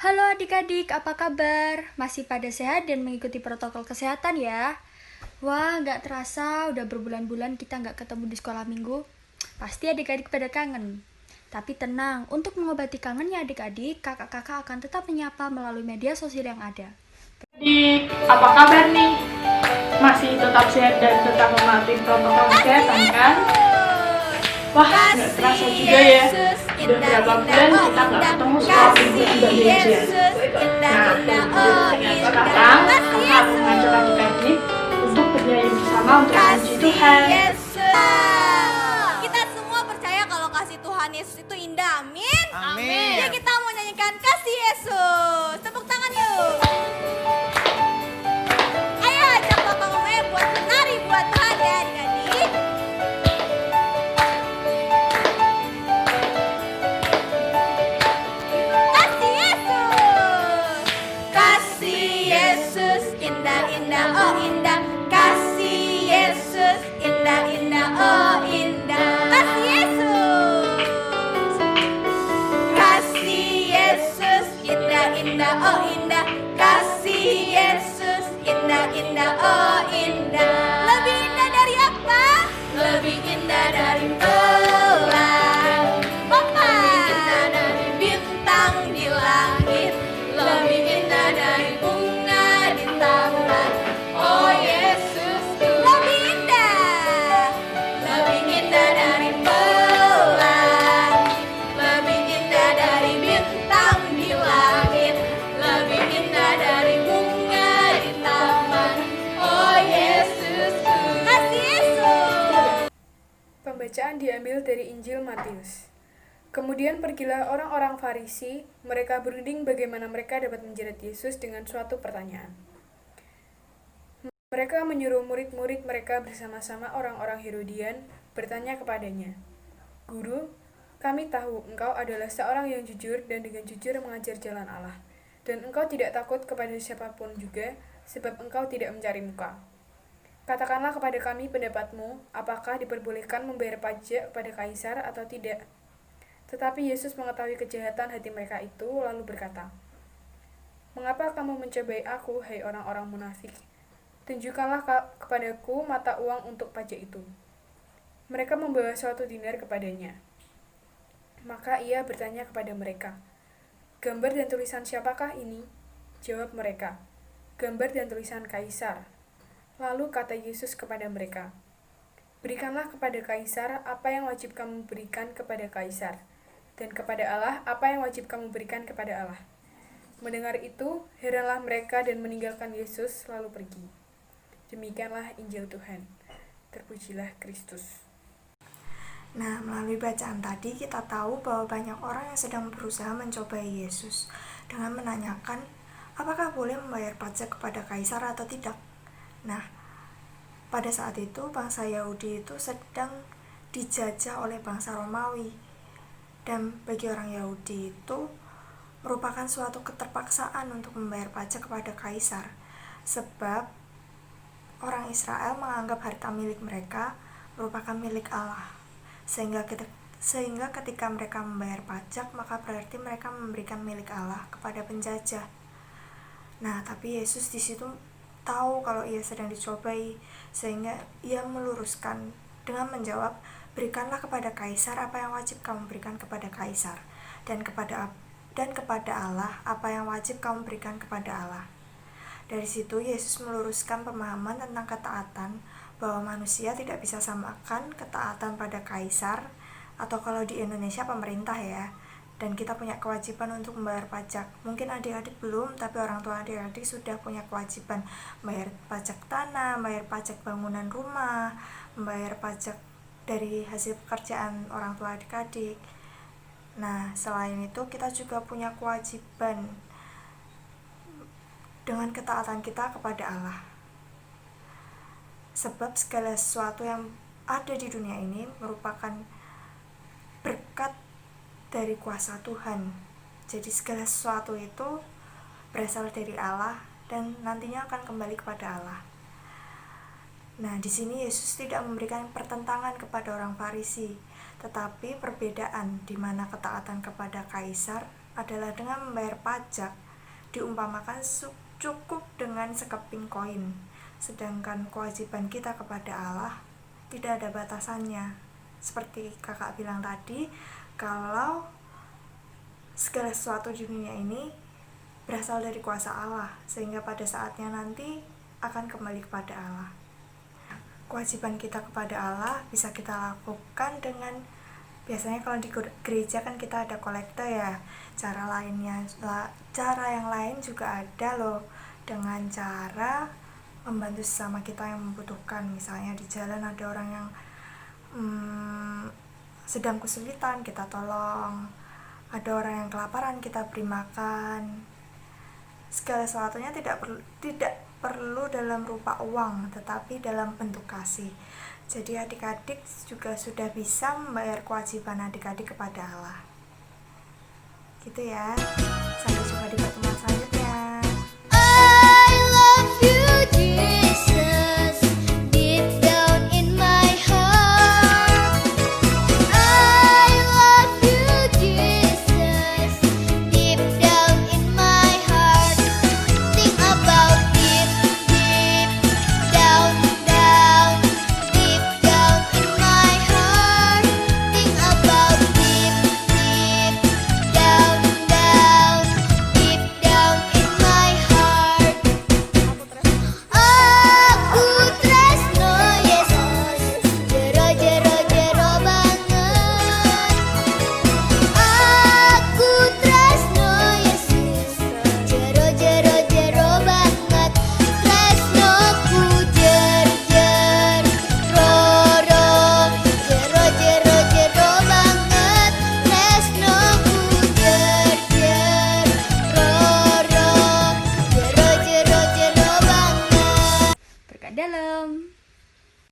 Halo adik-adik, apa kabar? Masih pada sehat dan mengikuti protokol kesehatan ya? Wah, gak terasa udah berbulan-bulan kita gak ketemu di sekolah minggu. Pasti adik-adik pada kangen. Tapi tenang, untuk mengobati kangennya adik-adik, kakak-kakak akan tetap menyapa melalui media sosial yang ada. Adik, apa kabar nih? Masih tetap sehat dan tetap mematuhi protokol kesehatan kan? Wah, nggak terasa juga ya. Udah berapa bulan kita nggak ketemu sekolah minggu Mbak Deja. Nah, sekarang kakak akan mengajak adik-adik untuk bernyanyi bersama untuk memuji Tuhan. Kita semua percaya kalau kasih Tuhan Yesus itu indah, amin. Amin. Jadi kita mau nyanyikan kasih Yesus. Tepuk tangan yuk. Ayo ajak papa mamanya buat menari buat Tuhan ya adik-adik. Kasih Yesus. Kasih Yesus indah-indah oh indah. Kasih Yesus indah-indah oh indah. Kasih Yesus. Kasih Yesus indah-indah oh indah. Kasih Yesus indah-indah oh indah. Lebih indah dari apa? Lebih indah dari bulan. Papa. Lebih indah dari bintang di langit. Lebih indah dari bunga di taman. Oh Yesus, lebih indah. Lebih indah dari bulan. Lebih indah dari bintang di langit. Lebih indah dari bunga di taman. Oh Yesus, kasih Yesus. Pembacaan diambil dari Injil Matius. Kemudian pergilah orang-orang Farisi, mereka berunding bagaimana mereka dapat menjerat Yesus dengan suatu pertanyaan. Mereka menyuruh murid-murid mereka bersama-sama orang-orang Herodian bertanya kepadanya, "Guru, kami tahu engkau adalah seorang yang jujur dan dengan jujur mengajar jalan Allah, dan engkau tidak takut kepada siapapun juga, sebab engkau tidak mencari muka. Katakanlah kepada kami pendapatmu, apakah diperbolehkan membayar pajak kepada kaisar atau tidak?" Tetapi Yesus mengetahui kejahatan hati mereka itu, lalu berkata, "Mengapa kamu mencobai aku, hai orang-orang munafik? Tunjukkanlah kepadaku mata uang untuk pajak itu." Mereka membawa suatu dinar kepadanya. Maka ia bertanya kepada mereka, "Gambar dan tulisan siapakah ini?" Jawab mereka, "Gambar dan tulisan Kaisar." Lalu kata Yesus kepada mereka, "Berikanlah kepada Kaisar apa yang wajib kamu berikan kepada Kaisar, dan kepada Allah apa yang wajib kamu berikan kepada Allah." Mendengar itu, heranlah mereka dan meninggalkan Yesus lalu pergi. Demikianlah Injil Tuhan. Terpujilah Kristus. Nah, melalui bacaan tadi kita tahu bahwa banyak orang yang sedang berusaha mencobai Yesus dengan menanyakan apakah boleh membayar pajak kepada kaisar atau tidak. Nah, pada saat itu bangsa Yahudi itu sedang dijajah oleh bangsa Romawi, dan bagi orang Yahudi itu merupakan suatu keterpaksaan untuk membayar pajak kepada kaisar, sebab orang Israel menganggap harta milik mereka merupakan milik Allah, sehingga ketika mereka membayar pajak, maka berarti mereka memberikan milik Allah kepada penjajah. Nah, tapi Yesus di situ tahu kalau ia sedang dicobai, sehingga ia meluruskan dengan menjawab, "Berikanlah kepada kaisar apa yang wajib kamu berikan kepada kaisar, dan kepada Allah apa yang wajib kamu berikan kepada Allah." Dari situ Yesus meluruskan pemahaman tentang ketaatan, bahwa manusia tidak bisa samakan ketaatan pada kaisar, atau kalau di Indonesia pemerintah ya, dan kita punya kewajiban untuk membayar pajak. Mungkin adik-adik belum, tapi orang tua adik-adik sudah punya kewajiban membayar pajak tanah, membayar pajak bangunan rumah, membayar pajak dari hasil pekerjaan orang tua adik-adik. Nah, selain itu kita juga punya kewajiban dengan ketaatan kita kepada Allah, sebab segala sesuatu yang ada di dunia ini merupakan berkat dari kuasa Tuhan. Jadi segala sesuatu itu berasal dari Allah dan nantinya akan kembali kepada Allah. Nah, di sini Yesus tidak memberikan pertentangan kepada orang Farisi, tetapi perbedaan di mana ketaatan kepada kaisar adalah dengan membayar pajak, diumpamakan cukup dengan sekeping koin, sedangkan kewajiban kita kepada Allah tidak ada batasannya. Seperti kakak bilang tadi, kalau segala sesuatu di dunia ini berasal dari kuasa Allah, sehingga pada saatnya nanti akan kembali kepada Allah. Kewajiban kita kepada Allah bisa kita lakukan dengan, biasanya kalau di gereja kan kita ada kolekte ya. Cara yang lain juga ada loh, dengan cara membantu sesama kita yang membutuhkan. Misalnya di jalan ada orang yang sedang kesulitan, kita tolong. Ada orang yang kelaparan, kita beri makan. Segala sesuatunya tidak perlu dalam rupa uang, tetapi dalam bentuk kasih. Jadi adik-adik juga sudah bisa membayar kewajiban adik-adik kepada Allah. Gitu ya. Sampai jumpa di pertemuan selanjutnya.